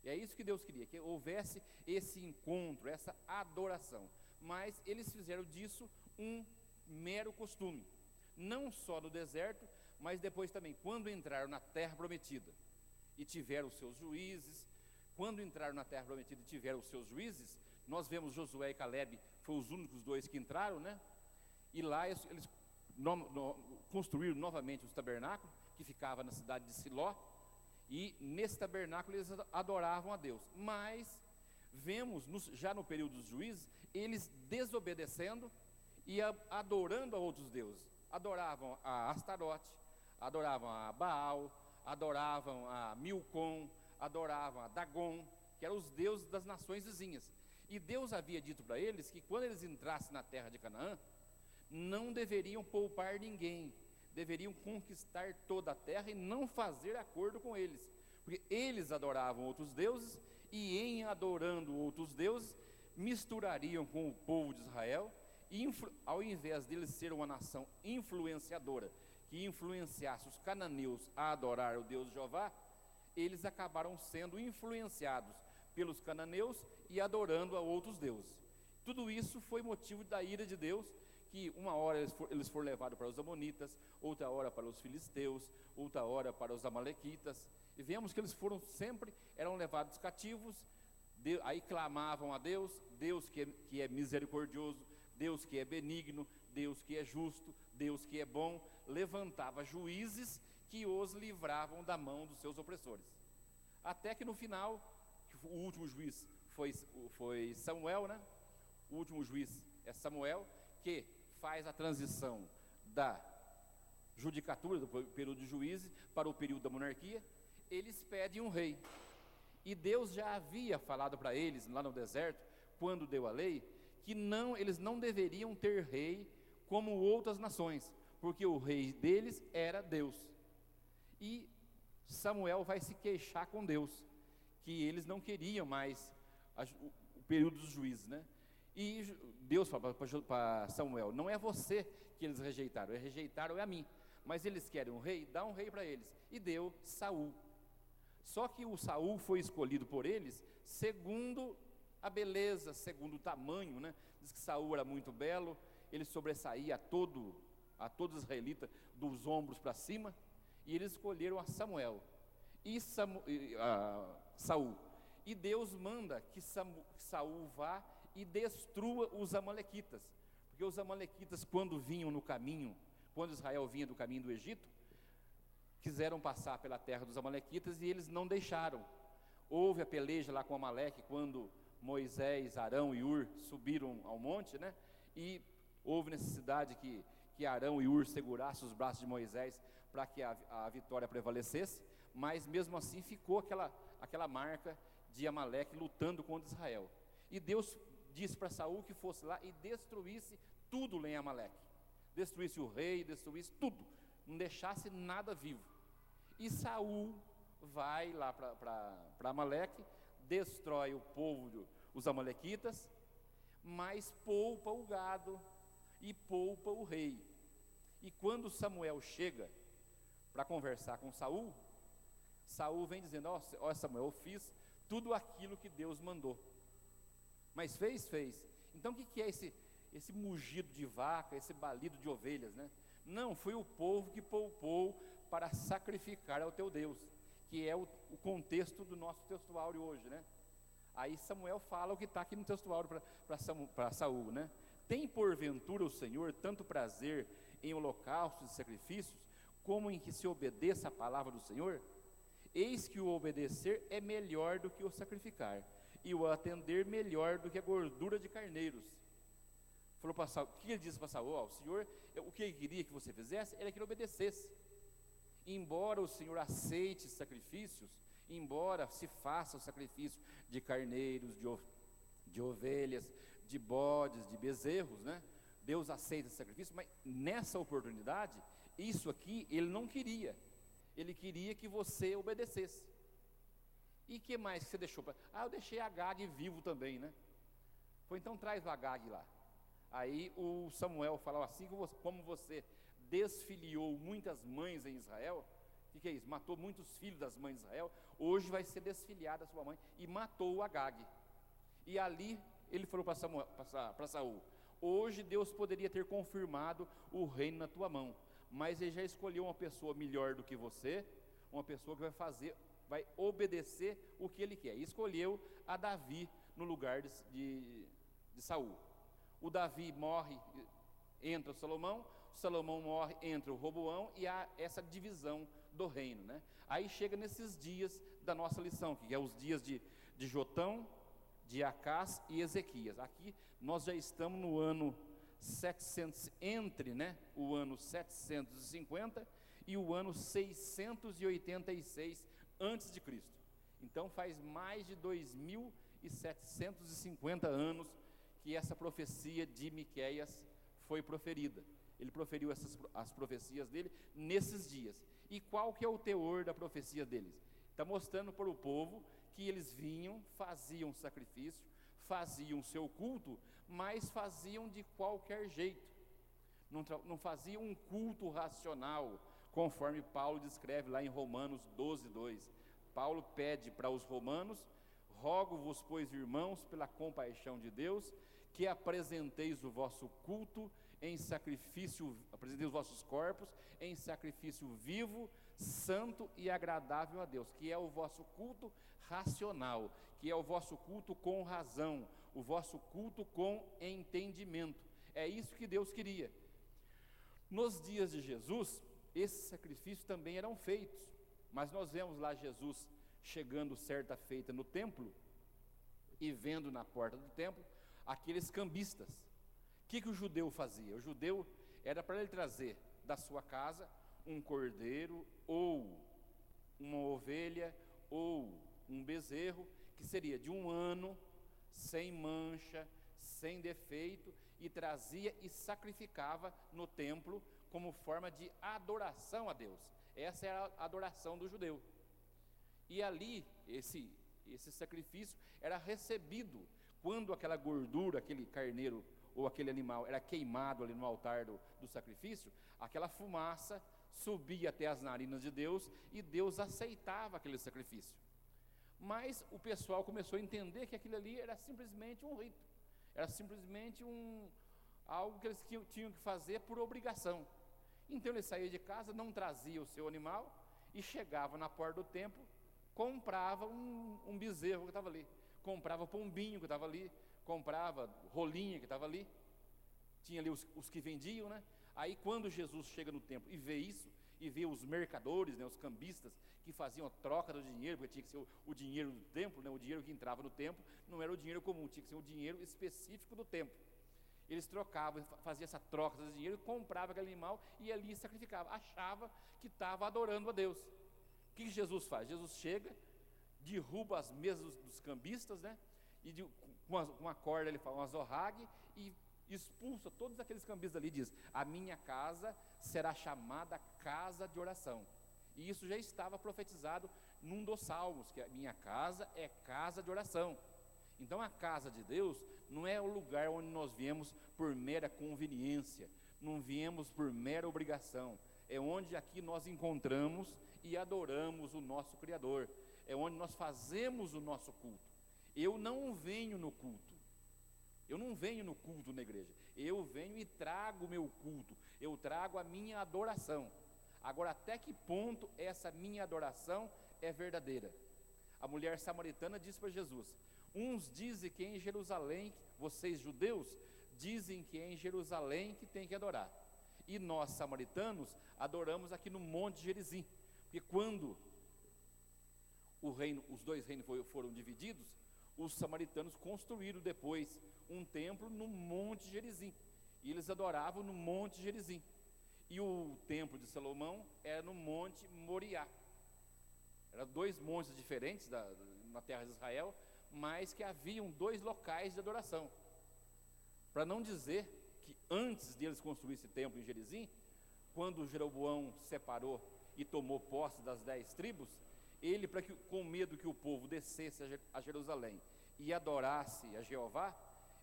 E é isso que Deus queria, que houvesse esse encontro, essa adoração. Mas eles fizeram disso um mero costume, não só no deserto, mas depois também, quando entraram na terra prometida e tiveram os seus juízes. Quando entraram na terra prometida e tiveram os seus juízes, nós vemos Josué e Caleb, foram os únicos dois que entraram, né? E lá eles construíram novamente os tabernáculos, que ficava na cidade de Siló, e nesse tabernáculo eles adoravam a Deus. Mas vemos, já no período dos juízes, eles desobedecendo e adorando a outros deuses. Adoravam a Astarote, adoravam a Baal, adoravam a Milcom, adoravam a Dagon, que eram os deuses das nações vizinhas. E Deus havia dito para eles que quando eles entrassem na terra de Canaã, não deveriam poupar ninguém, deveriam conquistar toda a terra e não fazer acordo com eles, porque eles adoravam outros deuses, e em adorando outros deuses, misturariam com o povo de Israel, e ao invés deles ser uma nação influenciadora, que influenciasse os cananeus a adorar o Deus Jeová, eles acabaram sendo influenciados pelos cananeus e adorando a outros deuses. Tudo isso foi motivo da ira de Deus, que uma hora eles foram levados para os amonitas, outra hora para os filisteus, outra hora para os amalequitas, e vemos que eles eram levados cativos. Aí clamavam a Deus, Deus que é misericordioso, Deus que é benigno, Deus que é justo, Deus que é bom, levantava juízes que os livravam da mão dos seus opressores. Até que no final, o último juiz foi Samuel, né? O último juiz é Samuel, que faz a transição da judicatura, do período de juízes, para o período da monarquia. Eles pedem um rei, e Deus já havia falado para eles, lá no deserto, quando deu a lei, que eles não deveriam ter rei como outras nações, porque o rei deles era Deus. E Samuel vai se queixar com Deus, que eles não queriam mais o período dos juízes, né? E Deus fala para Samuel: não é você que eles rejeitaram é a mim, mas eles querem um rei, dá um rei para eles, e deu Saul. Só que o Saul foi escolhido por eles segundo a beleza, segundo o tamanho, né? Diz que Saul era muito belo, ele sobressaía a todo israelita dos ombros para cima, e eles escolheram a Samuel e Saul. E Deus manda que Saul vá e destrua os amalequitas, porque os amalequitas, quando vinham no caminho, quando Israel vinha do caminho do Egito, quiseram passar pela terra dos amalequitas e eles não deixaram. Houve a peleja lá com Amaleque, quando Moisés, Arão e Ur subiram ao monte, né? E houve necessidade que Arão e Ur segurassem os braços de Moisés para que a vitória prevalecesse, mas mesmo assim ficou aquela marca de Amaleque lutando contra Israel. E Deus disse para Saul que fosse lá e destruísse tudo lá em Amaleque, destruísse o rei, destruísse tudo, não deixasse nada vivo. E Saul vai lá para Amaleque, destrói o povo, os amalequitas, mas poupa o gado e poupa o rei. E quando Samuel chega para conversar com Saul, Saul vem dizendo: ó Samuel, eu fiz tudo aquilo que Deus mandou. Mas fez. Então o que é esse mugido de vaca, esse balido de ovelhas, né? Não, foi o povo que poupou para sacrificar ao teu Deus, que é o contexto do nosso textuário hoje, né? Aí Samuel fala o que está aqui no textuário para Saul, né? Tem porventura o Senhor tanto prazer em holocaustos e sacrifícios, como em que se obedeça a palavra do Senhor? Eis que o obedecer é melhor do que o sacrificar, e o atender melhor do que a gordura de carneiros. Falou para Saul, o que ele disse para Saul? O Senhor, o que ele queria que você fizesse era que ele obedecesse. Embora o Senhor aceite sacrifícios, embora se faça o sacrifício de carneiros, de ovelhas, de bodes, de bezerros, né? Deus aceita esse sacrifício, mas nessa oportunidade, isso aqui ele não queria. Ele queria que você obedecesse. E que mais que você deixou? Eu deixei Agag vivo também, né? Foi, então traz o Agag lá. Aí o Samuel falou: assim como você desfiliou muitas mães em Israel, O que é isso? Matou muitos filhos das mães de Israel. Hoje vai ser desfilhada a sua mãe. E matou o Agag. E ali ele falou para Saul: hoje Deus poderia ter confirmado o reino na tua mão, mas ele já escolheu uma pessoa melhor do que você, uma pessoa que vai obedecer o que ele quer. E escolheu a Davi no lugar de Saul. O Davi morre, entra o Salomão morre, entra o Roboão, e há essa divisão do reino, né? Aí chega nesses dias da nossa lição, que é os dias de Jotão, de Acás e Ezequias. Aqui nós já estamos no ano 700, entre, né, o ano 750 e o ano 686 antes de Cristo. Então faz mais de 2750 anos que essa profecia de Miqueias foi proferida. Ele proferiu as profecias dele nesses dias. E qual que é o teor da profecia deles? Está mostrando para o povo que eles vinham, faziam sacrifício, faziam seu culto, mas faziam de qualquer jeito. Não faziam um culto racional, conforme Paulo descreve lá em Romanos 12:2. Paulo pede para os romanos: rogo-vos, pois, irmãos, pela compaixão de Deus, que apresenteis o vosso culto em sacrifício, apresenteis os vossos corpos em sacrifício vivo, santo e agradável a Deus, que é o vosso culto racional, que é o vosso culto com razão, o vosso culto com entendimento. É isso que Deus queria. Nos dias de Jesus, esses sacrifícios também eram feitos, mas nós vemos lá Jesus chegando certa feita no templo e vendo na porta do templo aqueles cambistas. O que o judeu fazia? O judeu era para ele trazer da sua casa um cordeiro ou uma ovelha ou um bezerro, que seria de um ano, sem mancha, sem defeito, e trazia e sacrificava no templo como forma de adoração a Deus. Essa era a adoração do judeu. E ali, esse sacrifício era recebido quando aquela gordura, aquele carneiro ou aquele animal era queimado ali no altar do sacrifício. Aquela fumaça subia até as narinas de Deus e Deus aceitava aquele sacrifício. Mas o pessoal começou a entender que aquilo ali era simplesmente um rito, era simplesmente algo que eles tinham que fazer por obrigação. Então ele saía de casa, não trazia o seu animal e chegava na porta do templo, comprava um bezerro que estava ali, comprava pombinho que estava ali, comprava rolinha que estava ali. Tinha ali os que vendiam, né? Aí quando Jesus chega no templo e vê isso, e vê os mercadores, né, os cambistas, que faziam a troca do dinheiro, porque tinha que ser o dinheiro do templo, né, o dinheiro que entrava no templo, não era o dinheiro comum, tinha que ser o dinheiro específico do templo. Eles trocavam, faziam essa troca de dinheiro, comprava aquele animal e ali sacrificava, achava que estava adorando a Deus. O que Jesus faz? Jesus chega, derruba as mesas dos cambistas, né, e com uma corda ele fala, uma zorrague, e expulsa todos aqueles cambistas ali, diz: a minha casa será chamada casa de oração. E isso já estava profetizado num dos salmos, que a minha casa é casa de oração. Então a casa de Deus não é o lugar onde nós viemos por mera conveniência, não viemos por mera obrigação, é onde aqui nós encontramos e adoramos o nosso Criador, é onde nós fazemos o nosso culto. Eu não venho no culto, eu não venho no culto na igreja, eu venho e trago o meu culto, eu trago a minha adoração. Agora, até que ponto essa minha adoração é verdadeira? A mulher samaritana disse para Jesus: uns dizem que é em Jerusalém, vocês judeus, dizem que é em Jerusalém que tem que adorar, e nós samaritanos adoramos aqui no Monte Gerizim, porque quando os dois reinos foram divididos, os samaritanos construíram depois um templo no Monte Gerizim, e eles adoravam no Monte Gerizim, e o templo de Salomão era no Monte Moriá. Eram dois montes diferentes na terra de Israel, mas que haviam dois locais de adoração. Para não dizer que antes de eles construir esse templo em Gerizim, quando Jeroboão separou e tomou posse das 10 tribos, ele, com medo que o povo descesse a Jerusalém e adorasse a Jeová,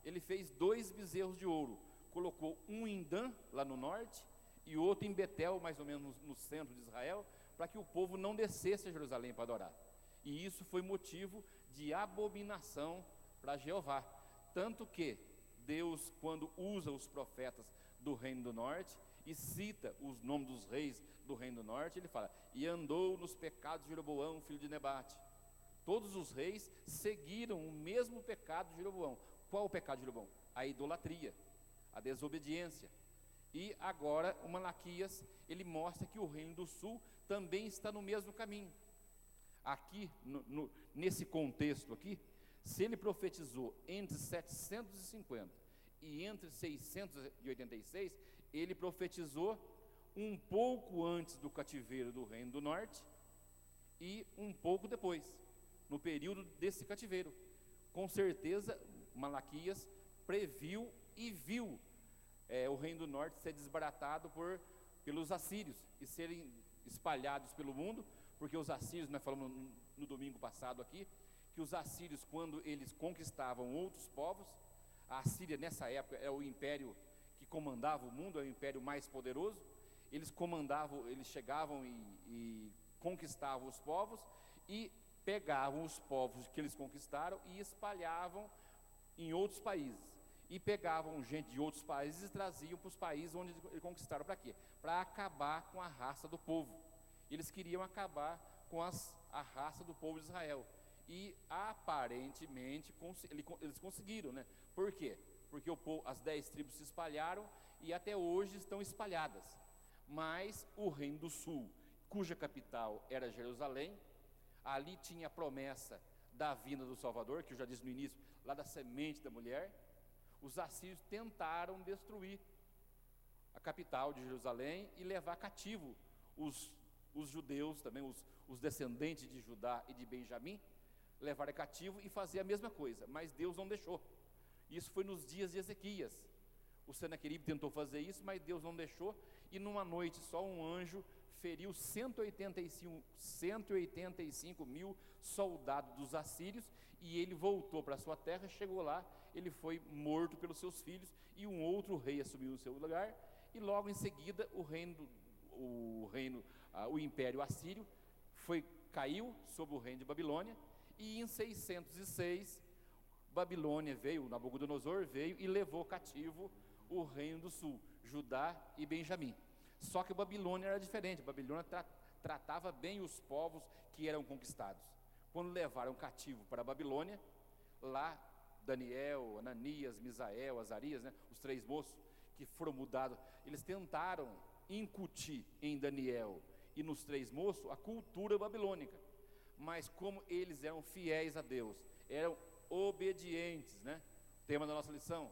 ele fez 2 bezerros de ouro, colocou um em Dan, lá no norte, e outro em Betel, mais ou menos no centro de Israel, para que o povo não descesse a Jerusalém para adorar. E isso foi motivo de abominação para Jeová. Tanto que Deus, quando usa os profetas do reino do norte e cita os nomes dos reis do reino do norte, ele fala: e andou nos pecados de Jeroboão, filho de Nebate. Todos os reis seguiram o mesmo pecado de Jeroboão. Qual o pecado de Jeroboão? A idolatria, a desobediência. E agora o Malaquias, ele mostra que o reino do sul também está no mesmo caminho. Aqui, nesse contexto aqui, se ele profetizou entre 750 e entre 686, ele profetizou um pouco antes do cativeiro do reino do norte e um pouco depois, no período desse cativeiro. Com certeza, Malaquias previu e viu o reino do norte ser desbaratado pelos assírios e serem espalhados pelo mundo, porque os assírios, nós falamos no domingo passado aqui, que os assírios, quando eles conquistavam outros povos, a Assíria nessa época é o império que comandava o mundo, é o império mais poderoso. Eles chegavam e conquistavam os povos e pegavam os povos que eles conquistaram e espalhavam em outros países. E pegavam gente de outros países e traziam para os países onde eles conquistaram. Para quê? Para acabar com a raça do povo. Eles queriam acabar com a raça do povo de Israel. E aparentemente eles conseguiram, né? Por quê? Porque as 10 tribos se espalharam e até hoje estão espalhadas. Mas o reino do sul, cuja capital era Jerusalém, ali tinha a promessa da vinda do Salvador, que eu já disse no início, lá da semente da mulher. Os assírios tentaram destruir a capital de Jerusalém e levar cativo os judeus, também os descendentes de Judá e de Benjamim, levaram cativo e fazer a mesma coisa, mas Deus não deixou. Isso foi nos dias de Ezequias. O Senaqueribe tentou fazer isso, mas Deus não deixou, e numa noite só um anjo feriu 185 mil soldados dos assírios, e ele voltou para sua terra. Chegou lá, ele foi morto pelos seus filhos, e um outro rei assumiu o seu lugar, e logo em seguida o império assírio caiu sob o reino de Babilônia, e em 606 Babilônia veio, Nabucodonosor veio e levou cativo o reino do sul, Judá e Benjamim. Só que Babilônia era diferente. Babilônia tratava bem os povos que eram conquistados. Quando levaram cativo para a Babilônia, lá Daniel, Ananias, Misael, Azarias, né, os 3 moços que foram mudados, eles tentaram incutir em Daniel e nos 3 moços a cultura babilônica, mas como eles eram fiéis a Deus, eram obedientes, né? O tema da nossa lição,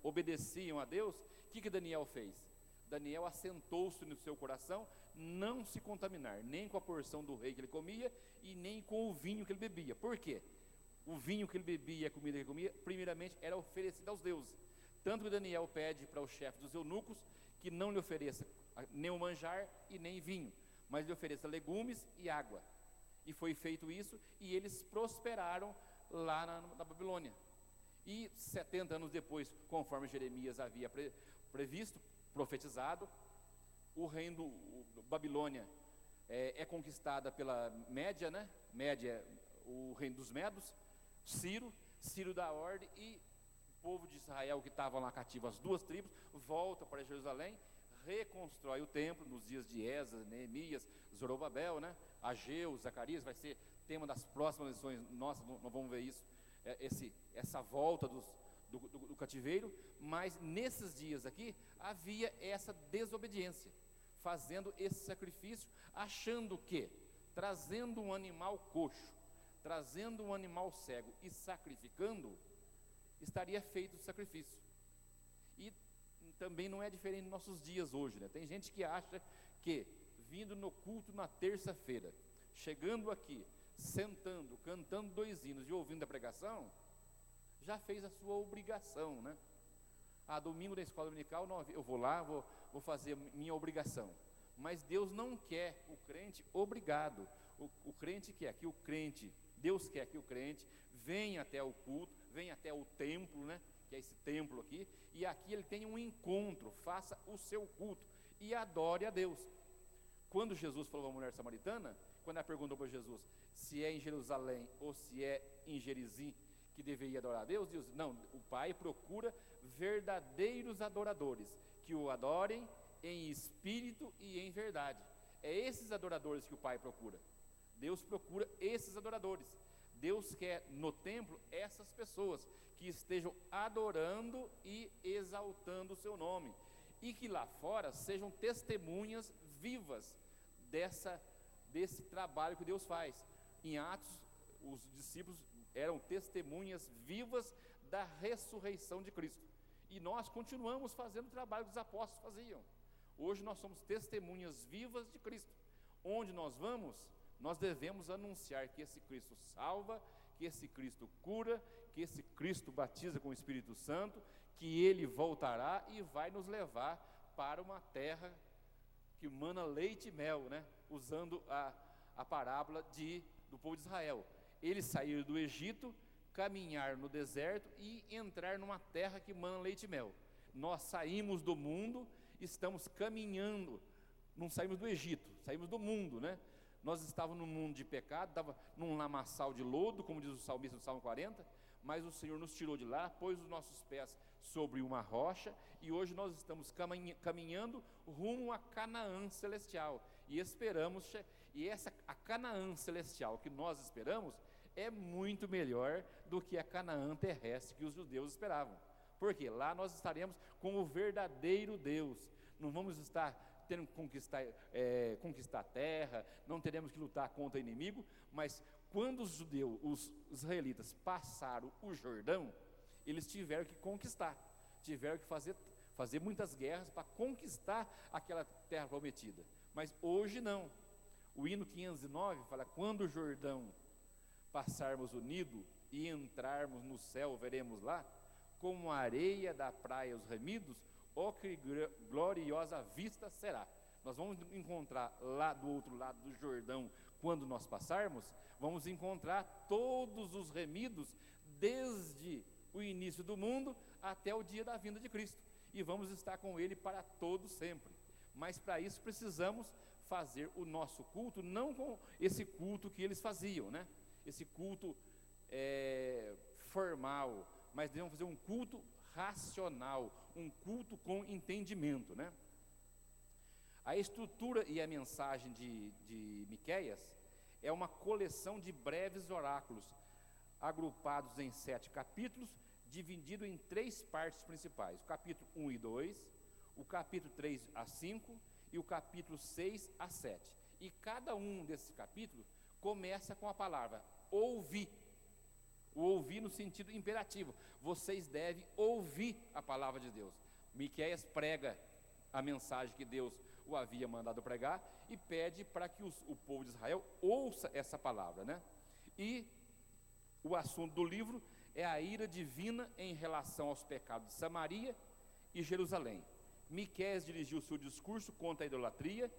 obedeciam a Deus. O que Daniel fez? Daniel assentou-se no seu coração não se contaminar, nem com a porção do rei que ele comia e nem com o vinho que ele bebia. Por quê? O vinho que ele bebia e a comida que ele comia, primeiramente, era oferecida aos deuses. Tanto que Daniel pede para o chefe dos eunucos que não lhe ofereça nem o manjar e nem vinho, mas lhe ofereça legumes e água. E foi feito isso, e eles prosperaram lá na Babilônia. E 70 anos depois, conforme Jeremias havia previsto, profetizado, o reino do Babilônia é conquistada pela Média, né? Média, o reino dos Medos, Ciro da ordem, e o povo de Israel que estavam lá cativo, as 2 tribos, volta para Jerusalém, reconstrói o templo nos dias de Esdras, Neemias, Zorobabel, né? Ageu, Zacarias. Vai ser tema das próximas lições nossas, nós vamos ver isso, essa volta do cativeiro. Mas nesses dias aqui havia essa desobediência, fazendo esse sacrifício, achando que trazendo um animal coxo, trazendo um animal cego e sacrificando, estaria feito o sacrifício. E também não é diferente nos nossos dias hoje, né? Tem gente que acha que vindo no culto na terça-feira, chegando aqui, sentando, cantando 2 hinos e ouvindo a pregação, já fez a sua obrigação, né? Domingo na escola dominical, não, eu vou lá, vou fazer minha obrigação. Mas Deus não quer o crente obrigado. O crente quer que o crente, Deus quer que o crente venha até o culto, venha até o templo, né? Que é esse templo aqui, e aqui ele tenha um encontro, faça o seu culto e adore a Deus. Quando Jesus falou à mulher samaritana, quando ela perguntou para Jesus se é em Jerusalém ou se é em Gerizim que deveria adorar a Deus, diz, não, o Pai procura verdadeiros adoradores, que o adorem em espírito e em verdade. É esses adoradores que o Pai procura. Deus procura esses adoradores. Deus quer no templo essas pessoas que estejam adorando e exaltando o seu nome, e que lá fora sejam testemunhas vivas desse trabalho que Deus faz. Em Atos, os discípulos eram testemunhas vivas da ressurreição de Cristo, e nós continuamos fazendo o trabalho que os apóstolos faziam. Hoje nós somos testemunhas vivas de Cristo. Onde nós vamos, nós devemos anunciar que esse Cristo salva, que esse Cristo cura, que esse Cristo batiza com o Espírito Santo, que Ele voltará e vai nos levar para uma terra que mana leite e mel, né? Usando a parábola do povo de Israel. Eles saíram do Egito, caminhar no deserto e entrar numa terra que mana leite e mel. Nós saímos do mundo, estamos caminhando, não saímos do Egito, saímos do mundo, né? Nós estávamos num mundo de pecado, estava num lamaçal de lodo, como diz o salmista do Salmo 40, mas o Senhor nos tirou de lá, pôs os nossos pés sobre uma rocha, e hoje nós estamos caminhando rumo a Canaã celestial, e esperamos, a Canaã celestial que nós esperamos, é muito melhor do que a Canaã terrestre que os judeus esperavam, porque lá nós estaremos com o verdadeiro Deus, não vamos estar tendo que conquistar a terra, não teremos que lutar contra o inimigo, mas quando os israelitas passaram o Jordão, eles tiveram que conquistar, tiveram que fazer muitas guerras para conquistar aquela terra prometida, mas hoje não. O hino 509 fala, quando o Jordão passarmos unido e entrarmos no céu, veremos lá, como a areia da praia os remidos, que gloriosa vista será. Nós vamos encontrar lá do outro lado do Jordão, quando nós passarmos, vamos encontrar todos os remidos, desde o início do mundo até o dia da vinda de Cristo, e vamos estar com Ele para todo sempre. Mas para isso precisamos fazer o nosso culto, não com esse culto que eles faziam, né? Esse culto formal, mas devemos fazer um culto racional, um culto com entendimento, né? A estrutura e a mensagem de Miqueias é uma coleção de breves oráculos, agrupados em 7 capítulos, dividido em 3 partes principais, o capítulo 1 e 2, o capítulo 3 a 5 e o capítulo 6 a 7, e cada um desses capítulos começa com a palavra ouvir, o ouvir no sentido imperativo, vocês devem ouvir a palavra de Deus. Miqueias prega a mensagem que Deus o havia mandado pregar e pede para que o povo de Israel ouça essa palavra, né? E o assunto do livro é a ira divina em relação aos pecados de Samaria e Jerusalém. Miqueias dirigiu seu discurso contra a idolatria,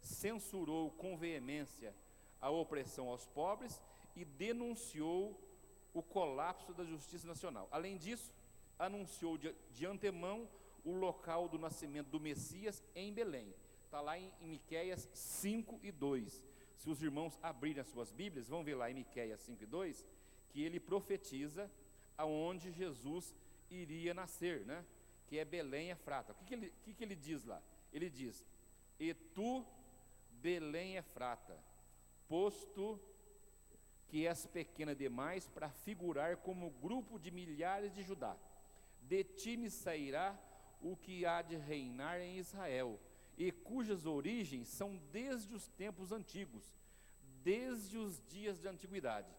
censurou com veemência a opressão aos pobres e denunciou o colapso da justiça nacional. Além disso, anunciou de antemão o local do nascimento do Messias em Belém. Está lá em Miqueias 5 e 2. Se os irmãos abrirem as suas Bíblias, vão ver lá em Miqueias 5 e 2, que ele profetiza aonde Jesus iria nascer, né? Que é Belém Efrata. O que ele diz lá? Ele diz, e tu, Belém Efrata, posto que és pequena demais para figurar como grupo de milhares de Judá, de ti me sairá o que há de reinar em Israel, e cujas origens são desde os tempos antigos, desde os dias de antiguidade.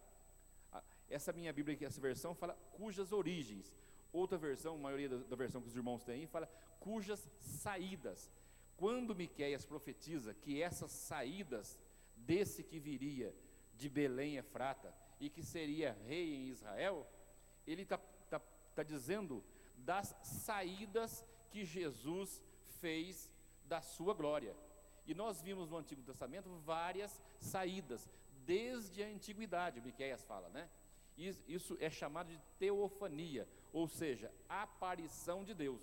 Essa minha Bíblia aqui, essa versão fala cujas origens. Outra versão, a maioria da versão que os irmãos têm, fala cujas saídas. Quando Miqueias profetiza que essas saídas desse que viria de Belém Efrata e que seria rei em Israel, ele está dizendo das saídas que Jesus fez da sua glória. E nós vimos no Antigo Testamento várias saídas, desde a antiguidade, Miqueias fala, né? Isso é chamado de teofania, ou seja, aparição de Deus.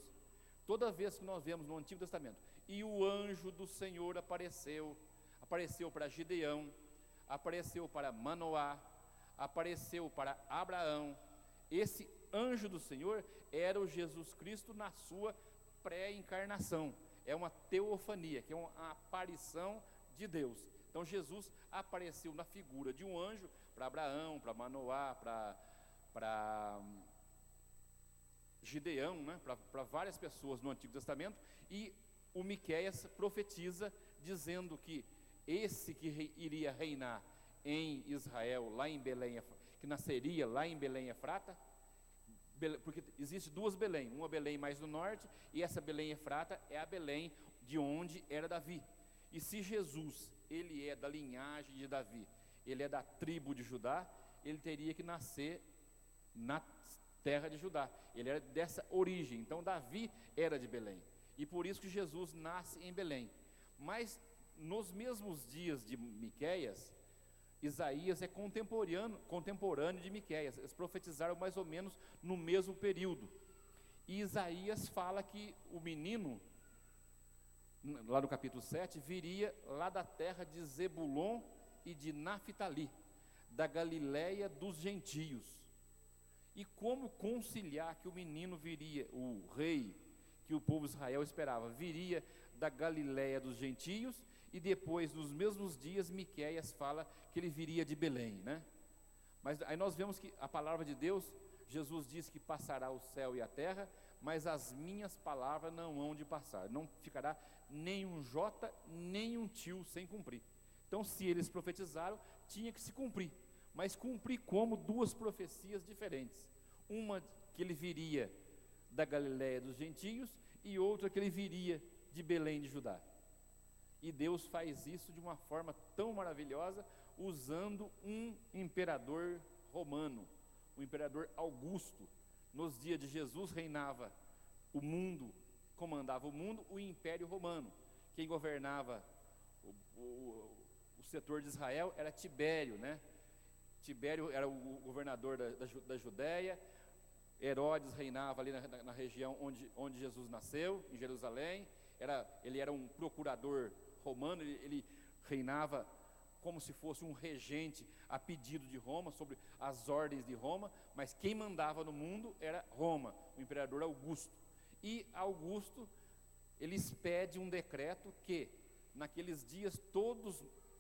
Toda vez que nós vemos no Antigo Testamento, e o anjo do Senhor apareceu apareceu para Gideão, apareceu para Manoá, apareceu para Abraão. Esse anjo do Senhor era o Jesus Cristo na sua pré-encarnação. É uma teofania, que é uma aparição de Deus. Então Jesus apareceu na figura de um anjo para Abraão, para Manoá, para Gideão, né? Para várias pessoas no Antigo Testamento. E o Miqueias profetiza dizendo que esse que iria reinar em Israel, lá em Belém, que nasceria lá em Belém Efrata, porque existe duas Belém, uma Belém mais no norte, e essa Belém Efrata é a Belém de onde era Davi. E se Jesus, ele é da linhagem de Davi, ele é da tribo de Judá, ele teria que nascer na terra de Judá, ele era dessa origem. Então Davi era de Belém, e por isso que Jesus nasce em Belém. Mas nos mesmos dias de Miqueias, Isaías é contemporâneo de Miqueias. Eles profetizaram mais ou menos no mesmo período. E Isaías fala que o menino, lá no capítulo 7, viria lá da terra de Zebulon e de Naphtali, da Galileia dos gentios. E como conciliar que o menino viria, o rei que o povo de Israel esperava, viria da Galileia dos gentios, e depois, nos mesmos dias, Miqueias fala que ele viria de Belém, né? Mas aí nós vemos que a palavra de Deus, Jesus disse que passará o céu e a terra, mas as minhas palavras não hão de passar, não ficará nem um jota, nem um tio sem cumprir. Então, se eles profetizaram, tinha que se cumprir, mas cumprir como? Duas profecias diferentes, uma que ele viria da Galileia dos gentios, e outra que ele viria de Belém de Judá. E Deus faz isso de uma forma tão maravilhosa, usando um imperador romano, o imperador Augusto. Nos dias de Jesus reinava o mundo, comandava o mundo, o Império Romano. Quem governava o setor de Israel era Tibério, né? Tibério era o governador da Judéia. Herodes reinava ali na região onde Jesus nasceu, em Jerusalém. Ele era um procurador romano, ele reinava como se fosse um regente a pedido de Roma, sobre as ordens de Roma, mas quem mandava no mundo era Roma, o imperador Augusto. E Augusto, ele expede um decreto que, naqueles dias, todo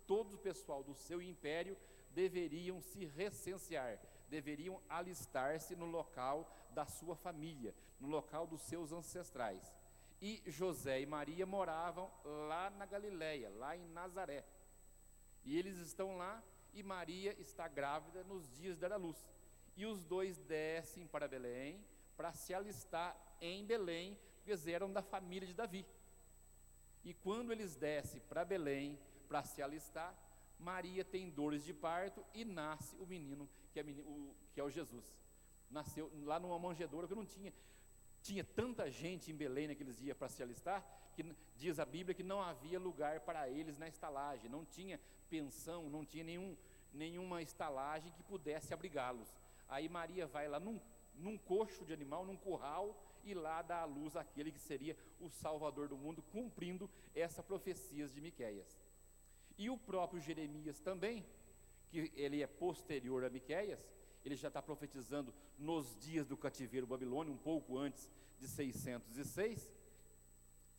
o pessoal do seu império deveriam se recensear, deveriam alistar-se no local da sua família, no local dos seus ancestrais. E José e Maria moravam lá na Galileia, lá em Nazaré. E eles estão lá, e Maria está grávida nos dias de dar à luz. E os dois descem para Belém, para se alistar em Belém, porque eles eram da família de Davi. E quando eles descem para Belém, para se alistar, Maria tem dores de parto e nasce o menino, que é o Jesus. Nasceu lá numa manjedoura, que não tinha tanta gente em Belém naqueles dias para se alistar, que diz a Bíblia que não havia lugar para eles na estalagem, não tinha pensão, não tinha nenhuma estalagem que pudesse abrigá-los. Aí Maria vai lá num coxo de animal, num curral, e lá dá à luz aquele que seria o Salvador do mundo, cumprindo essa profecia de Miqueias. E o próprio Jeremias também, que ele é posterior a Miqueias, ele já está profetizando nos dias do cativeiro babilônio, um pouco antes de 606,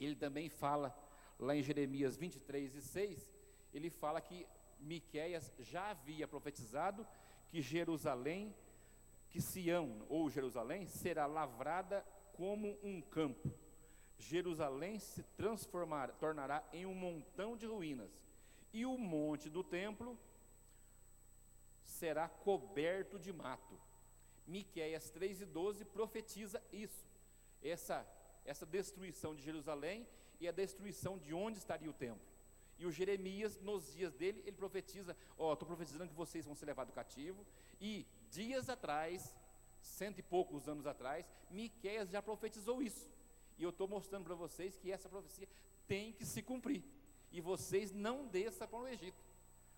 ele também fala, lá em Jeremias 23:6, ele fala que Miqueias já havia profetizado que Jerusalém, que Sião, ou Jerusalém, será lavrada como um campo. Jerusalém se tornará em um montão de ruínas, e o monte do templo será coberto de mato. Miqueias 3:12 profetiza isso, essa destruição de Jerusalém e a destruição de onde estaria o templo. E o Jeremias, nos dias dele, ele profetiza: estou profetizando que vocês vão ser levados cativo. E dias atrás, 100 e poucos anos atrás, Miqueias já profetizou isso. E eu estou mostrando para vocês que essa profecia tem que se cumprir, e vocês não desçam para o Egito.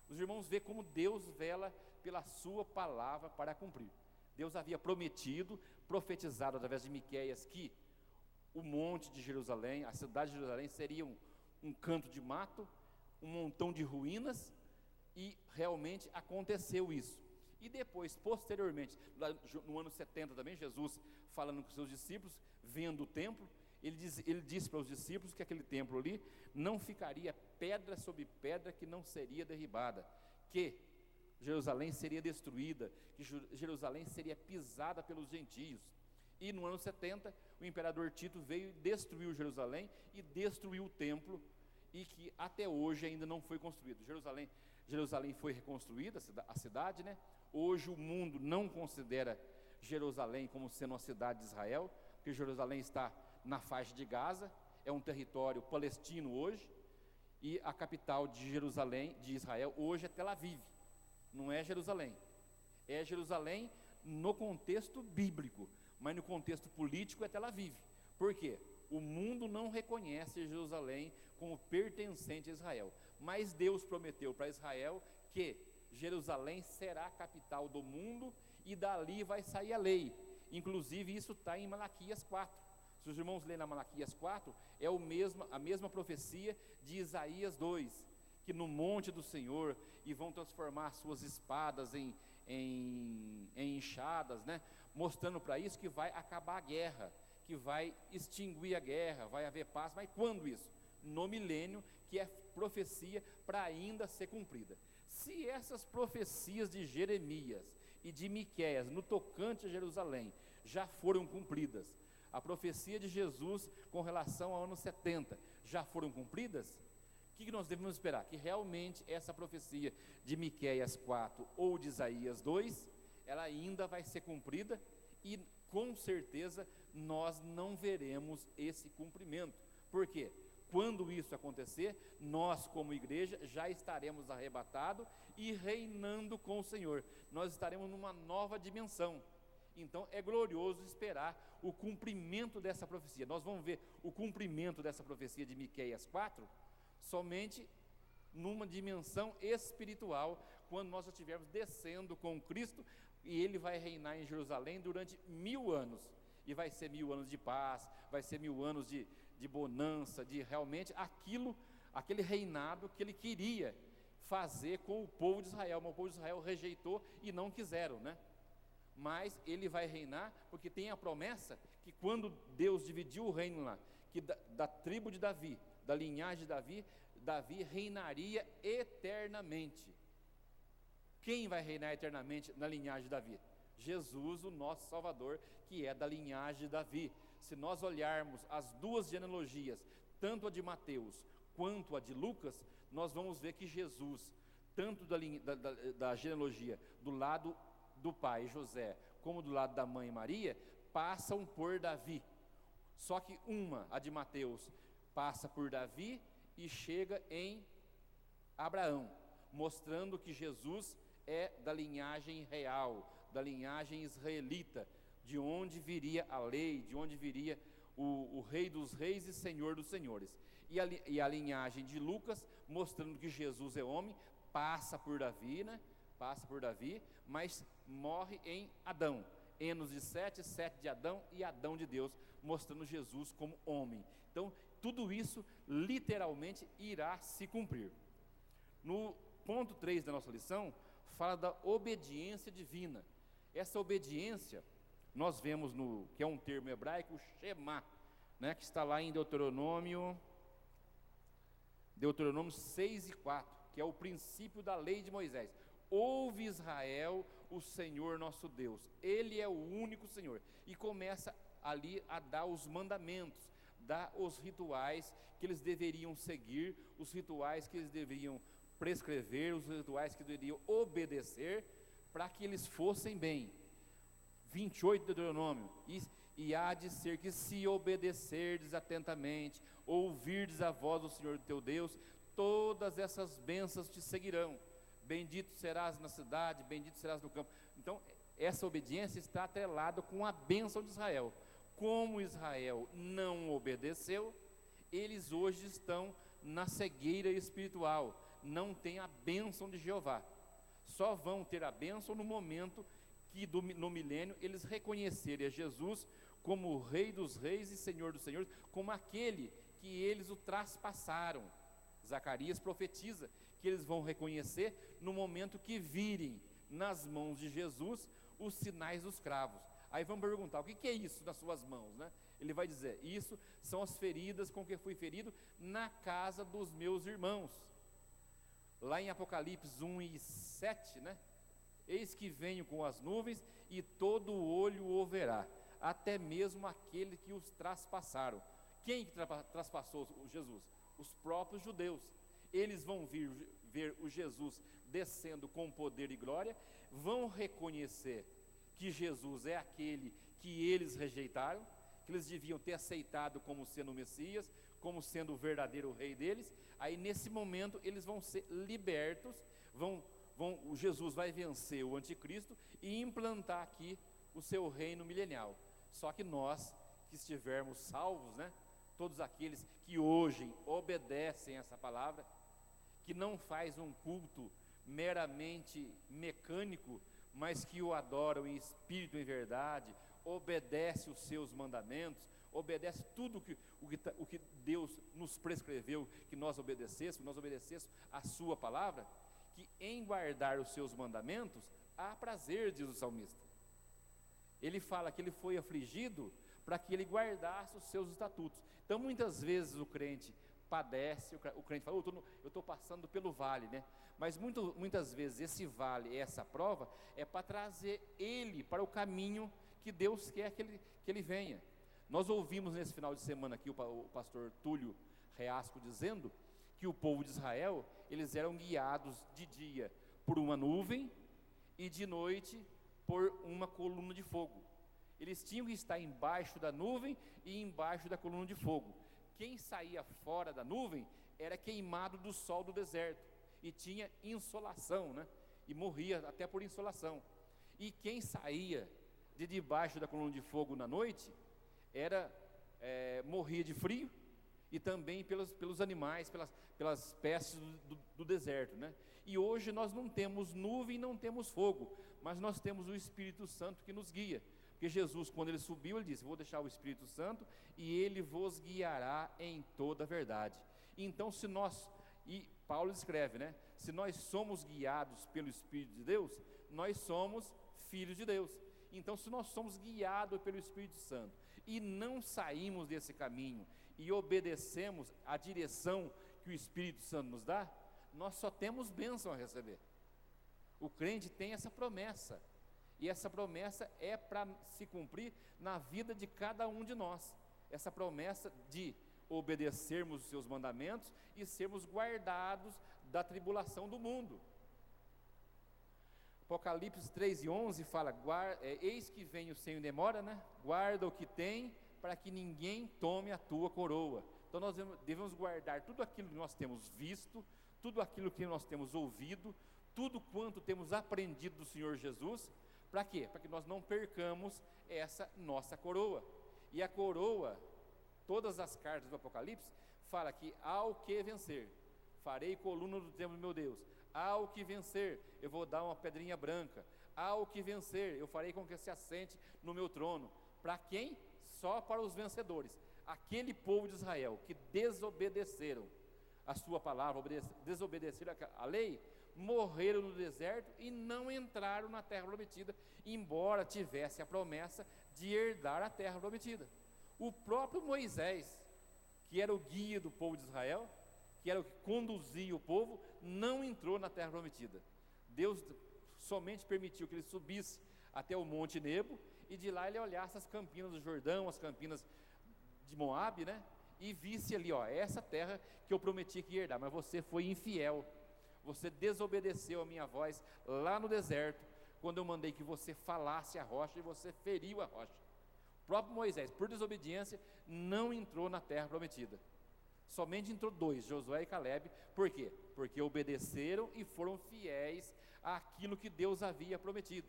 Os irmãos veem como Deus vela pela sua palavra para cumprir. Deus havia prometido, profetizado através de Miqueias, que o monte de Jerusalém, a cidade de Jerusalém, seria um canto de mato, um montão de ruínas, e realmente aconteceu isso. E depois, posteriormente, lá no ano 70 também, Jesus falando com seus discípulos, vendo o templo, ele disse para os discípulos que aquele templo ali não ficaria pedra sobre pedra que não seria derribada, que Jerusalém seria destruída, que Jerusalém seria pisada pelos gentios. E no ano 70, o imperador Tito veio e destruiu Jerusalém e destruiu o templo, e que até hoje ainda não foi construído. Jerusalém foi reconstruída, a cidade, né? Hoje o mundo não considera Jerusalém como sendo uma cidade de Israel, porque Jerusalém está na faixa de Gaza, é um território palestino hoje, e a capital de Jerusalém, de Israel, hoje é Tel Aviv, não é Jerusalém. É Jerusalém no contexto bíblico, mas no contexto político é Tel Aviv. Por quê? O mundo não reconhece Jerusalém como pertencente a Israel, mas Deus prometeu para Israel que Jerusalém será a capital do mundo e dali vai sair a lei. Inclusive isso está em Malaquias 4. Se os irmãos lerem na Malaquias 4, é a mesma profecia de Isaías 2, que no monte do Senhor, e vão transformar suas espadas em enxadas, né? Mostrando para isso que vai acabar a guerra, que vai extinguir a guerra, vai haver paz. Mas quando isso? No milênio, que é profecia para ainda ser cumprida. Se essas profecias de Jeremias e de Miqueias no tocante a Jerusalém já foram cumpridas, a profecia de Jesus com relação ao ano 70 já foram cumpridas, o que nós devemos esperar? Que realmente essa profecia de Miqueias 4 ou de Isaías 2, ela ainda vai ser cumprida, e com certeza nós não veremos esse cumprimento. Por quê? Quando isso acontecer, nós como igreja já estaremos arrebatados e reinando com o Senhor. Nós estaremos numa nova dimensão. Então é glorioso esperar o cumprimento dessa profecia. Nós vamos ver o cumprimento dessa profecia de Miqueias 4 somente numa dimensão espiritual, quando nós estivermos descendo com Cristo, e Ele vai reinar em Jerusalém durante 1000 anos, e vai ser 1000 anos de paz, vai ser 1000 anos de bonança, de realmente aquele reinado que Ele queria fazer com o povo de Israel, mas o povo de Israel rejeitou e não quiseram, né? Mas Ele vai reinar, porque tem a promessa que quando Deus dividiu o reino lá, que da tribo de Davi, da linhagem de Davi reinaria eternamente. Quem vai reinar eternamente na linhagem de Davi? Jesus, o nosso Salvador, que é da linhagem de Davi. Se nós olharmos as duas genealogias, tanto a de Mateus quanto a de Lucas, nós vamos ver que Jesus, tanto da genealogia do lado do pai José, como do lado da mãe Maria, passam por Davi. Só que a de Mateus, passa por Davi e chega em Abraão, mostrando que Jesus é da linhagem real, da linhagem israelita, de onde viria a lei, de onde viria o Rei dos Reis e Senhor dos Senhores. E a linhagem de Lucas, mostrando que Jesus é homem, passa por Davi, né? Passa por Davi, mas morre em Adão. Enos de Sete, Sete de Adão e Adão de Deus, mostrando Jesus como homem. Então, tudo isso literalmente irá se cumprir. No ponto 3 da nossa lição, fala da obediência divina. Essa obediência, nós vemos que é um termo hebraico, Shema, né, que está lá em Deuteronômio 6 e 4, que é o princípio da lei de Moisés. Ouve Israel, o Senhor nosso Deus, Ele é o único Senhor. E começa ali a dar os mandamentos, dar os rituais que eles deveriam seguir, os rituais que eles deveriam prescrever, os rituais que deveriam obedecer, para que eles fossem bem. 28 de Deuteronômio, e há de ser que se obedecerdes atentamente, ouvirdes a voz do Senhor teu Deus, todas essas bênçãos te seguirão. Bendito serás na cidade, bendito serás no campo. Então, essa obediência está atrelada com a bênção de Israel. Como Israel não obedeceu, eles hoje estão na cegueira espiritual, não têm a bênção de Jeová. Só vão ter a bênção no momento que no milênio eles reconhecerem a Jesus como o Rei dos Reis e Senhor dos Senhores, como aquele que eles o traspassaram. Zacarias profetiza que eles vão reconhecer no momento que virem nas mãos de Jesus os sinais dos cravos. Aí vamos perguntar, o que é isso nas suas mãos, né? Ele vai dizer, isso são as feridas com que fui ferido na casa dos meus irmãos. Lá em Apocalipse 1:7, né? Eis que venho com as nuvens e todo olho o verá, até mesmo aquele que os traspassaram. Quem traspassou Jesus? Os próprios judeus. Eles vão ver o Jesus descendo com poder e glória, vão reconhecer que Jesus é aquele que eles rejeitaram, que eles deviam ter aceitado como sendo o Messias, como sendo o verdadeiro rei deles. Aí nesse momento eles vão ser libertos, o Jesus vai vencer o anticristo e implantar aqui o seu reino milenial. Só que nós que estivermos salvos, né, todos aqueles que hoje obedecem essa palavra, que não faz um culto meramente mecânico, mas que o adoram em espírito e em verdade, obedece os seus mandamentos, obedece tudo o que Deus nos prescreveu que nós obedecêssemos a sua palavra, que em guardar os seus mandamentos há prazer, diz o salmista. Ele fala que ele foi afligido para que ele guardasse os seus estatutos. Então muitas vezes o crente padece, o crente fala, eu estou passando pelo vale, né? Mas muitas vezes esse vale, essa prova, é para trazer ele para o caminho que Deus quer que ele venha. Nós ouvimos nesse final de semana aqui o pastor Túlio Reasco dizendo que o povo de Israel, eles eram guiados de dia por uma nuvem e de noite por uma coluna de fogo. Eles tinham que estar embaixo da nuvem e embaixo da coluna de fogo. Quem saía fora da nuvem era queimado do sol do deserto e tinha insolação, né? E morria até por insolação. E quem saía de debaixo da coluna de fogo na noite morria de frio e também pelos animais, pelas pestes do deserto, né? E hoje nós não temos nuvem, não temos fogo, mas nós temos o Espírito Santo que nos guia. Porque Jesus, quando ele subiu, ele disse, vou deixar o Espírito Santo e ele vos guiará em toda a verdade. Então e Paulo escreve, né? Se nós somos guiados pelo Espírito de Deus, nós somos filhos de Deus. Então se nós somos guiados pelo Espírito Santo e não saímos desse caminho e obedecemos a direção que o Espírito Santo nos dá, nós só temos bênção a receber. O crente tem essa promessa, e essa promessa é para se cumprir na vida de cada um de nós. Essa promessa de obedecermos os seus mandamentos e sermos guardados da tribulação do mundo. Apocalipse 3:11 fala, eis que venho sem demora, né? Guarda o que tem, para que ninguém tome a tua coroa. Então nós devemos guardar tudo aquilo que nós temos visto, tudo aquilo que nós temos ouvido, tudo quanto temos aprendido do Senhor Jesus. Para quê? Para que nós não percamos essa nossa coroa. E a coroa, todas as cartas do Apocalipse, fala que ao que vencer, farei coluna do templo do meu Deus. Ao que vencer, eu vou dar uma pedrinha branca. Ao que vencer, eu farei com que se assente no meu trono. Para quem? Só para os vencedores. Aquele povo de Israel que desobedeceram a sua palavra, desobedeceram a lei, morreram no deserto e não entraram na terra prometida, embora tivesse a promessa de herdar a terra prometida. O próprio Moisés, que era o guia do povo de Israel, que era o que conduzia o povo, não entrou na terra prometida. Deus somente permitiu que ele subisse até o Monte Nebo e de lá ele olhasse as campinas do Jordão, as campinas de Moabe, né? E visse ali, essa terra que eu prometi que ia herdar, mas você foi infiel. Você desobedeceu a minha voz lá no deserto, quando eu mandei que você falasse a rocha e você feriu a rocha. O próprio Moisés, por desobediência, não entrou na terra prometida. Somente entrou 2, Josué e Calebe. Por quê? Porque obedeceram e foram fiéis àquilo que Deus havia prometido.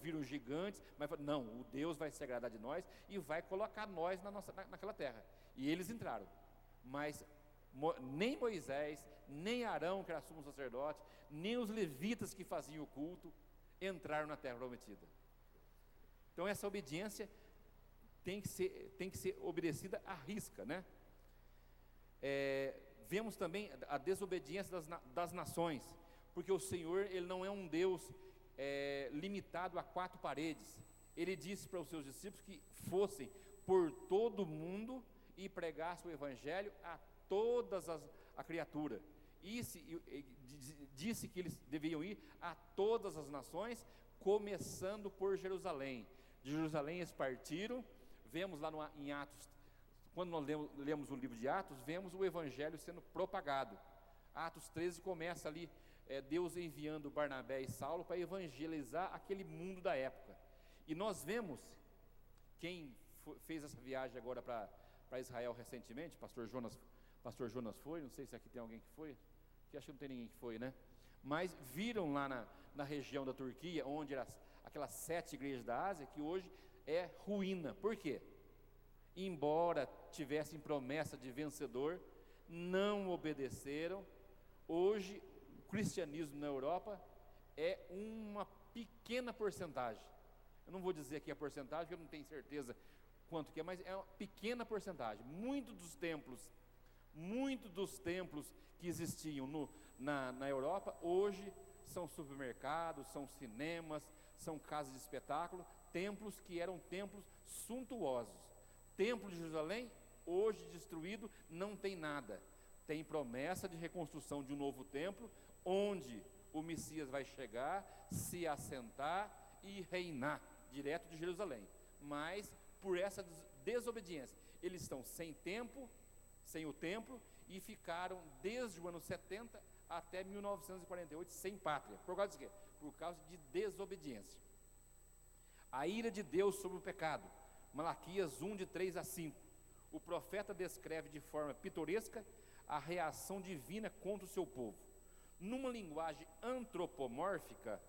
Viram gigantes, mas falaram, não, o Deus vai se agradar de nós e vai colocar nós naquela terra. E eles entraram, mas nem Moisés, nem Arão, que era sumo sacerdote, nem os levitas que faziam o culto, entraram na terra prometida. Então essa obediência tem que ser obedecida à risca, né? vemos também a desobediência das nações, porque o Senhor, Ele não é um Deus limitado a 4 paredes. Ele disse para os seus discípulos que fossem por todo o mundo e pregassem o Evangelho a todas a criatura. Disse que eles deviam ir a todas as nações, começando por Jerusalém. De Jerusalém eles partiram. Vemos lá em Atos, quando nós lemos o livro de Atos, vemos o Evangelho sendo propagado. Atos 13 começa ali, Deus enviando Barnabé e Saulo para evangelizar aquele mundo da época. E nós vemos, quem fez essa viagem agora para Israel recentemente, pastor Jonas foi, não sei se aqui tem alguém que foi, que acho que não tem ninguém que foi, né? Mas viram lá na região da Turquia, onde eram aquelas 7 igrejas da Ásia, que hoje é ruína. Por quê? Embora tivessem promessa de vencedor, não obedeceram. Hoje o cristianismo na Europa é uma pequena porcentagem. Eu não vou dizer aqui a porcentagem, porque eu não tenho certeza quanto que é, mas é uma pequena porcentagem. Muitos dos templos que existiam na Europa, hoje são supermercados, são cinemas, são casas de espetáculo, templos que eram templos suntuosos. Templo de Jerusalém, hoje destruído, não tem nada. Tem promessa de reconstrução de um novo templo, onde o Messias vai chegar, se assentar e reinar direto de Jerusalém. Mas por essa desobediência, eles estão sem o templo, e ficaram desde o ano 70 até 1948 sem pátria. Por causa de quê? Por causa de desobediência. A ira de Deus sobre o pecado. Malaquias 1, de 3 a 5. O profeta descreve de forma pitoresca a reação divina contra o seu povo. Numa linguagem antropomórfica,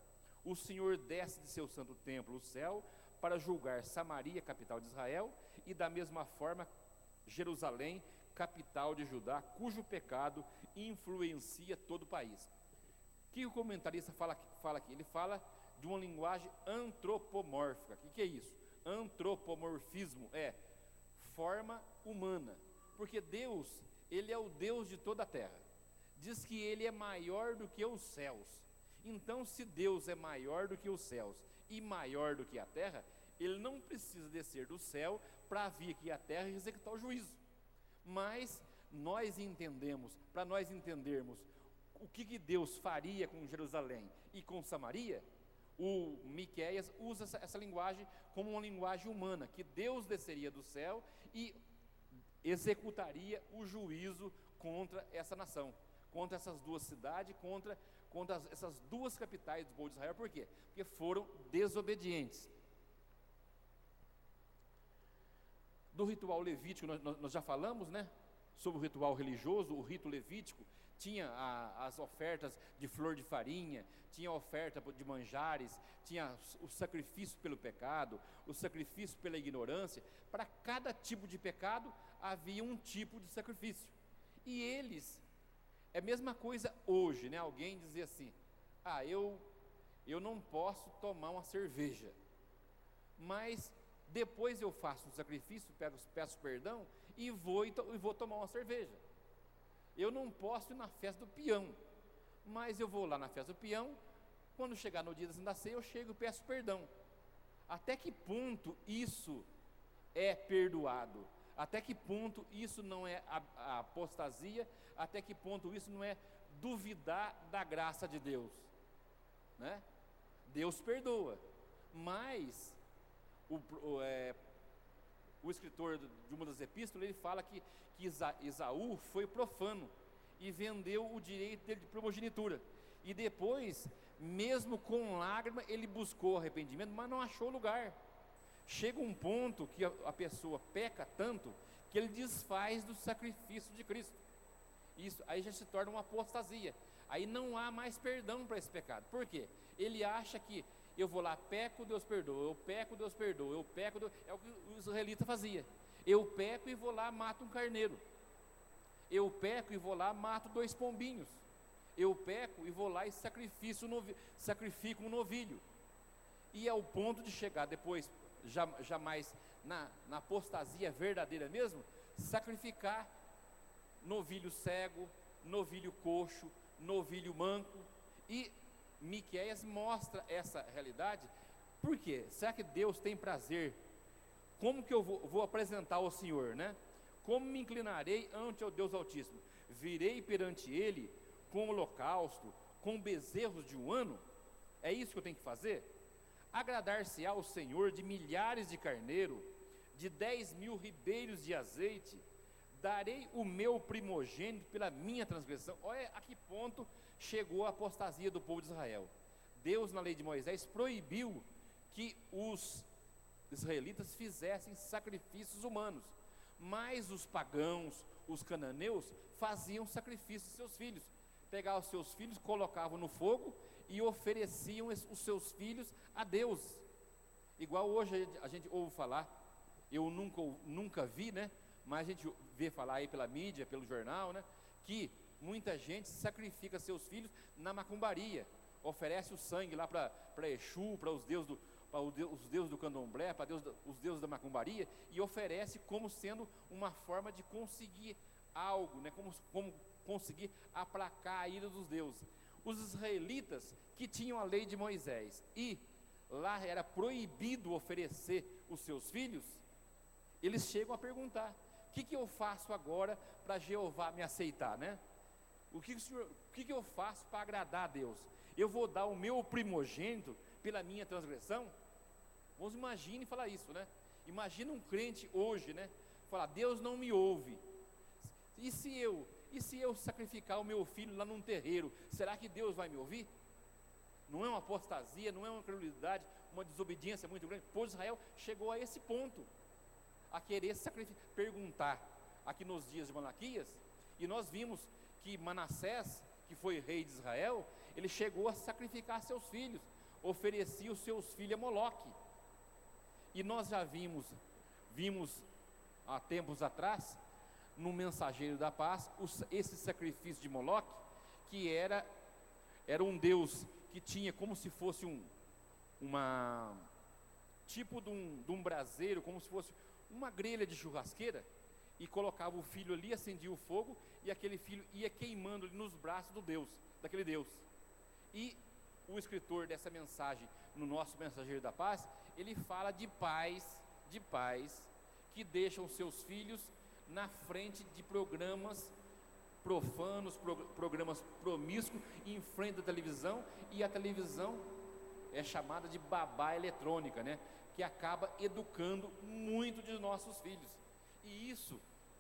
o Senhor desce de seu santo templo, o céu, para julgar Samaria, capital de Israel, e da mesma forma Jerusalém, capital de Judá, cujo pecado influencia todo o país. O que o comentarista fala aqui? Ele fala de uma linguagem antropomórfica. O que é isso? Antropomorfismo é forma humana, porque Deus, Ele é o Deus de toda a terra. Diz que Ele é maior do que os céus. Então, se Deus é maior do que os céus e maior do que a terra, Ele não precisa descer do céu para vir aqui à terra e executar o juízo. Mas para nós entendermos o que Deus faria com Jerusalém e com Samaria, o Miqueias usa essa linguagem como uma linguagem humana, que Deus desceria do céu e executaria o juízo contra essa nação, contra essas 2 cidades, contra essas 2 capitais do povo de Israel. Por quê? Porque foram desobedientes. Do ritual levítico nós já falamos, né? Sobre o ritual religioso. O rito levítico tinha as ofertas de flor de farinha, tinha a oferta de manjares, tinha o sacrifício pelo pecado, o sacrifício pela ignorância. Para cada tipo de pecado havia um tipo de sacrifício. E eles, é a mesma coisa hoje, né? Alguém dizer assim: eu não posso tomar uma cerveja, mas depois eu faço um sacrifício, peço perdão e vou tomar uma cerveja. Eu não posso ir na festa do peão, mas eu vou lá na festa do peão. Quando chegar no dia da Santa Ceia, eu chego e peço perdão. Até que ponto isso é perdoado? Até que ponto isso não é a apostasia? Até que ponto isso não é duvidar da graça de Deus, né? Deus perdoa, mas o escritor de uma das epístolas, ele fala que Esaú foi profano e vendeu o direito dele de primogenitura, e depois, mesmo com lágrima, ele buscou arrependimento, mas não achou lugar. Chega um ponto que a pessoa peca tanto que ele desfaz do sacrifício de Cristo. Isso aí já se torna uma apostasia. Aí não há mais perdão para esse pecado. Por quê? Ele acha que eu vou lá, peco, Deus perdoa, eu peco, Deus perdoa, eu peco, é o que o israelita fazia. Eu peco e vou lá, mato um carneiro. Eu peco e vou lá, mato 2 pombinhos. Eu peco e vou lá e sacrifico um novilho. E ao ponto de chegar depois, jamais na apostasia verdadeira mesmo, sacrificar novilho cego, novilho coxo, novilho manco. E Miqueias mostra essa realidade. Por quê? Será que Deus tem prazer? Como que eu vou apresentar ao Senhor, né? Como me inclinarei ante o Deus Altíssimo? Virei perante Ele com holocausto, com bezerros de um ano? É isso que eu tenho que fazer? Agradar-se-á ao Senhor de milhares de carneiro, de 10.000 ribeiros de azeite? Darei o meu primogênito pela minha transgressão. Olha a que ponto chegou a apostasia do povo de Israel. Deus, na lei de Moisés, proibiu que os israelitas fizessem sacrifícios humanos, mas os pagãos, os cananeus, faziam sacrifícios de seus filhos. Pegavam os seus filhos, colocavam no fogo e ofereciam os seus filhos a Deus. Igual hoje a gente ouve falar, eu nunca vi, né? Mas a gente vê falar aí pela mídia, pelo jornal, né? Que muita gente sacrifica seus filhos na macumbaria, oferece o sangue lá para Exu, para os deuses do candomblé, para os deuses da macumbaria, e oferece como sendo uma forma de conseguir algo, né? Como conseguir aplacar a ira dos deuses. Os israelitas que tinham a lei de Moisés, e lá era proibido oferecer os seus filhos, eles chegam a perguntar: o que eu faço agora para Jeová me aceitar, né? O que eu faço para agradar a Deus? Eu vou dar o meu primogênito pela minha transgressão? Vamos imaginar e falar isso, né? Imagina um crente hoje, né? Falar: Deus não me ouve. E se eu sacrificar o meu filho lá num terreiro, será que Deus vai me ouvir? Não é uma apostasia, não é uma incredulidade, uma desobediência muito grande? O povo de Israel chegou a esse ponto, a querer perguntar aqui nos dias de Malaquias. E nós vimos que Manassés, que foi rei de Israel, ele chegou a sacrificar seus filhos, oferecia os seus filhos a Moloque. E nós já vimos há tempos atrás, no Mensageiro da Paz, esse sacrifício de Moloque, que era um deus que tinha como se fosse tipo de um braseiro, como se fosse uma grelha de churrasqueira, e colocava o filho ali, acendia o fogo, e aquele filho ia queimando ali nos braços daquele Deus. E o escritor dessa mensagem, no nosso Mensageiro da Paz, ele fala de pais que deixam seus filhos na frente de programas profanos, programas promíscuos, em frente da televisão, e a televisão é chamada de babá eletrônica, né? Que acaba educando muito de nossos filhos. E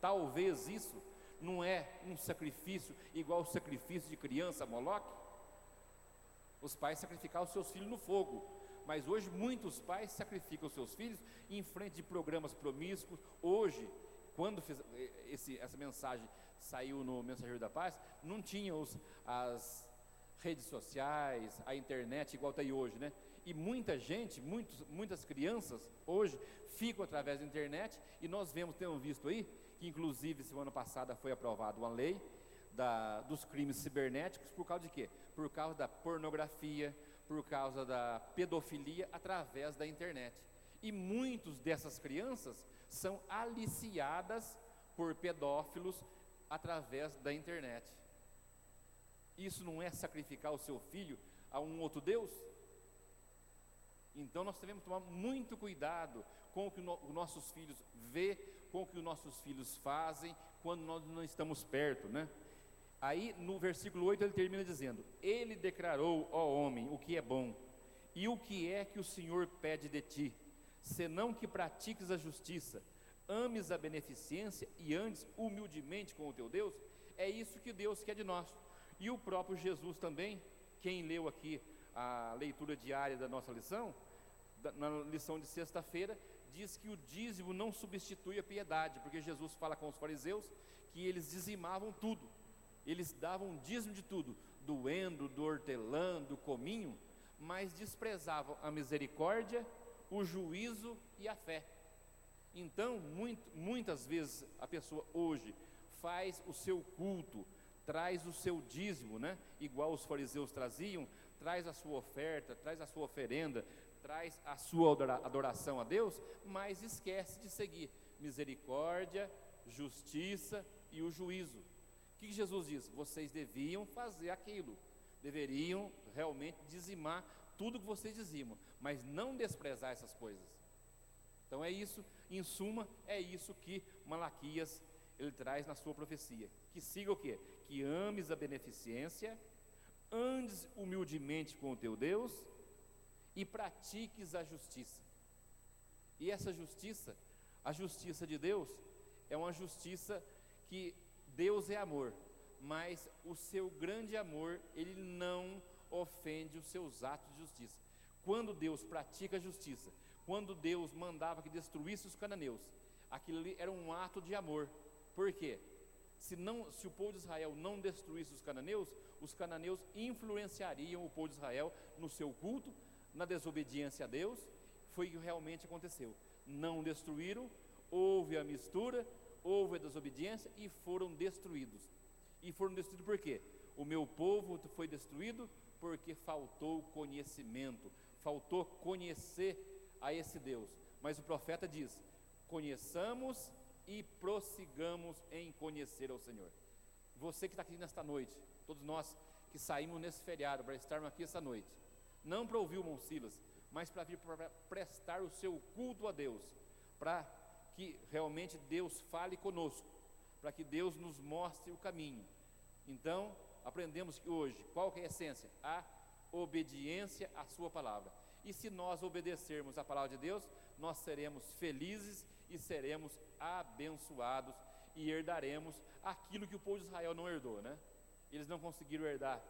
talvez isso não é um sacrifício igual o sacrifício de criança a Moloque? Os pais sacrificavam os seus filhos no fogo, mas hoje muitos pais sacrificam os seus filhos em frente de programas promíscuos. Hoje, quando essa mensagem saiu no Mensageiro da Paz, não tinha as redes sociais, a internet igual está aí hoje, né? E muitas crianças hoje ficam através da internet, e nós temos visto aí, que inclusive semana passada foi aprovada uma lei dos crimes cibernéticos. Por causa de quê? Por causa da pornografia, por causa da pedofilia através da internet. E muitas dessas crianças são aliciadas por pedófilos através da internet. Isso não é sacrificar o seu filho a um outro Deus? Então nós devemos tomar muito cuidado com o que os nossos filhos vê, com o que os nossos filhos fazem, quando nós não estamos perto, né? Aí no versículo 8 ele termina dizendo: ele declarou, ó homem, o que é bom, e o que é que o Senhor pede de ti, senão que pratiques a justiça, ames a beneficência e andes humildemente com o teu Deus. É isso que Deus quer de nós. E o próprio Jesus também, quem leu aqui a leitura diária da nossa lição, na lição de sexta-feira, diz que o dízimo não substitui a piedade, porque Jesus fala com os fariseus que eles dizimavam tudo, eles davam dízimo de tudo, do endro, do hortelã, do cominho, mas desprezavam a misericórdia, o juízo e a fé. Então, muitas vezes a pessoa hoje faz o seu culto, traz o seu dízimo, né? Igual os fariseus traziam, traz a sua oferta, traz a sua oferenda, traz a sua adoração a Deus, mas esquece de seguir misericórdia, justiça e o juízo. O que Jesus diz? Vocês deviam fazer aquilo, deveriam realmente dizimar tudo que vocês dizimam, mas não desprezar essas coisas. Então é isso, em suma, é isso que Malaquias ele traz na sua profecia. Que siga o quê? Que ames a beneficência, andes humildemente com o teu Deus e pratiques a justiça. E essa justiça, a justiça de Deus, é uma justiça que Deus é amor, mas o seu grande amor, ele não ofende os seus atos de justiça. Quando Deus pratica a justiça, quando Deus mandava que destruísse os cananeus, aquilo ali era um ato de amor. Por quê? Se o povo de Israel não destruísse os cananeus influenciariam o povo de Israel no seu culto, na desobediência a Deus. Foi o que realmente aconteceu. Não destruíram, houve a mistura, houve a desobediência e foram destruídos. E foram destruídos por quê? O meu povo foi destruído porque faltou conhecimento, faltou conhecer a esse Deus. Mas o profeta diz: conheçamos e prossigamos em conhecer ao Senhor. Você que está aqui nesta noite, todos nós que saímos nesse feriado para estarmos aqui essa noite, não para ouvir o irmão Silas, mas para vir para prestar o seu culto a Deus, para que realmente Deus fale conosco, para que Deus nos mostre o caminho. Então, aprendemos que hoje, qual que é a essência? A obediência à sua palavra. E se nós obedecermos à palavra de Deus, nós seremos felizes e seremos abençoados e herdaremos aquilo que o povo de Israel não herdou, né? Eles não conseguiram herdar,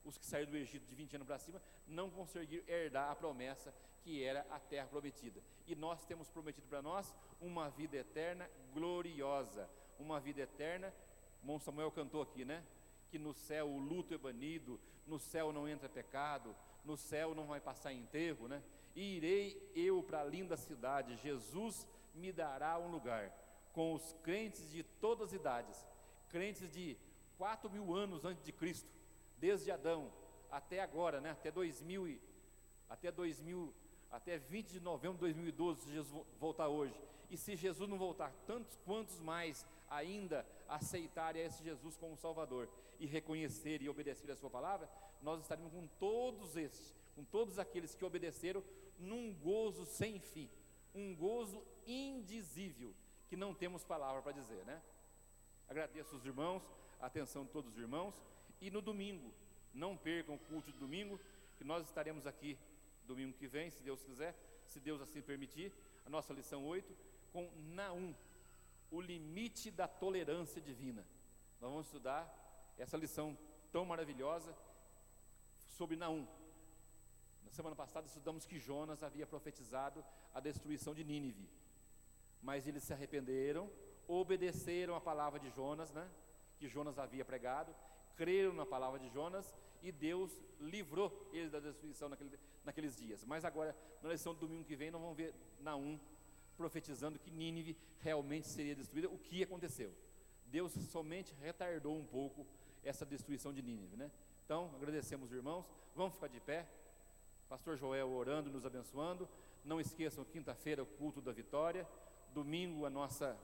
os que saíram do Egito de 20 anos para cima, não conseguiram herdar a promessa que era a terra prometida. E nós temos prometido para nós uma vida eterna gloriosa, uma vida eterna. Irmão Samuel cantou aqui, né? Que no céu o luto é banido, no céu não entra pecado, no céu não vai passar enterro, né? E irei eu para a linda cidade, Jesus me dará um lugar, com os crentes de todas as idades, crentes de 4.000 anos antes de Cristo, desde Adão até agora, né? Até 20 de novembro de 2012, se Jesus voltar hoje. E se Jesus não voltar, tantos quantos mais ainda aceitarem esse Jesus como Salvador e reconhecer e obedecer a sua palavra, nós estaremos com todos esses, com todos aqueles que obedeceram, num gozo sem fim, um gozo indizível, que não temos palavra para dizer, né? Agradeço os irmãos, a atenção de todos os irmãos, e no domingo, não percam o culto de domingo, que nós estaremos aqui domingo que vem, se Deus quiser, se Deus assim permitir, a nossa lição 8, com Naum, o limite da tolerância divina. Nós vamos estudar essa lição tão maravilhosa sobre Naum. Na semana passada estudamos que Jonas havia profetizado a destruição de Nínive, mas eles se arrependeram, obedeceram a palavra de Jonas, né, que Jonas havia pregado, creram na palavra de Jonas, e Deus livrou eles da destruição naqueles dias. Mas agora, na lição do domingo que vem, nós vamos ver Naum profetizando que Nínive realmente seria destruída. O que aconteceu? Deus somente retardou um pouco essa destruição de Nínive, né? Então, agradecemos os irmãos, vamos ficar de pé, pastor Joel orando, nos abençoando. Não esqueçam, quinta-feira o culto da vitória, domingo a nossa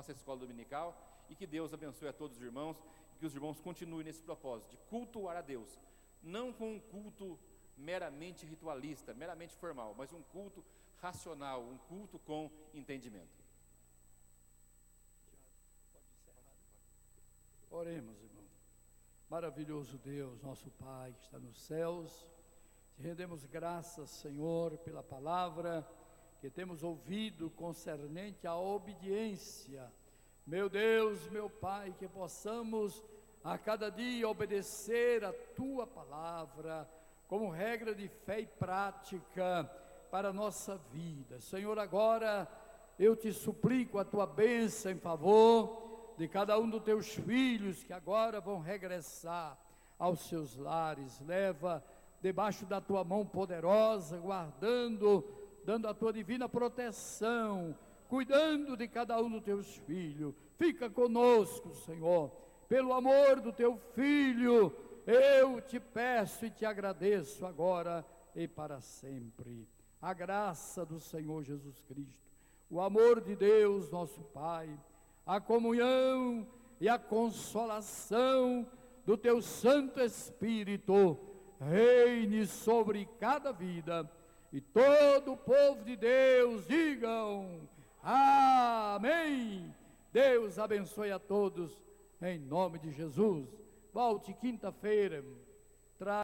escola dominical, e que Deus abençoe a todos os irmãos, e que os irmãos continuem nesse propósito de cultuar a Deus, não com um culto meramente ritualista, meramente formal, mas um culto racional, um culto com entendimento. Oremos, irmão. Maravilhoso Deus, nosso Pai que está nos céus, te rendemos graças, Senhor, pela palavra que temos ouvido concernente à obediência. Meu Deus, meu Pai, que possamos a cada dia obedecer a Tua palavra como regra de fé e prática para a nossa vida. Senhor, agora eu te suplico a Tua bênção em favor de cada um dos Teus filhos que agora vão regressar aos seus lares. Leva debaixo da Tua mão poderosa, guardando, dando a Tua divina proteção, cuidando de cada um dos Teus filhos. Fica conosco, Senhor, pelo amor do Teu Filho, eu te peço e te agradeço agora e para sempre. A graça do Senhor Jesus Cristo, o amor de Deus, nosso Pai, a comunhão e a consolação do teu Santo Espírito reine sobre cada vida. E todo o povo de Deus digam amém. Deus abençoe a todos, em nome de Jesus. Volte quinta-feira.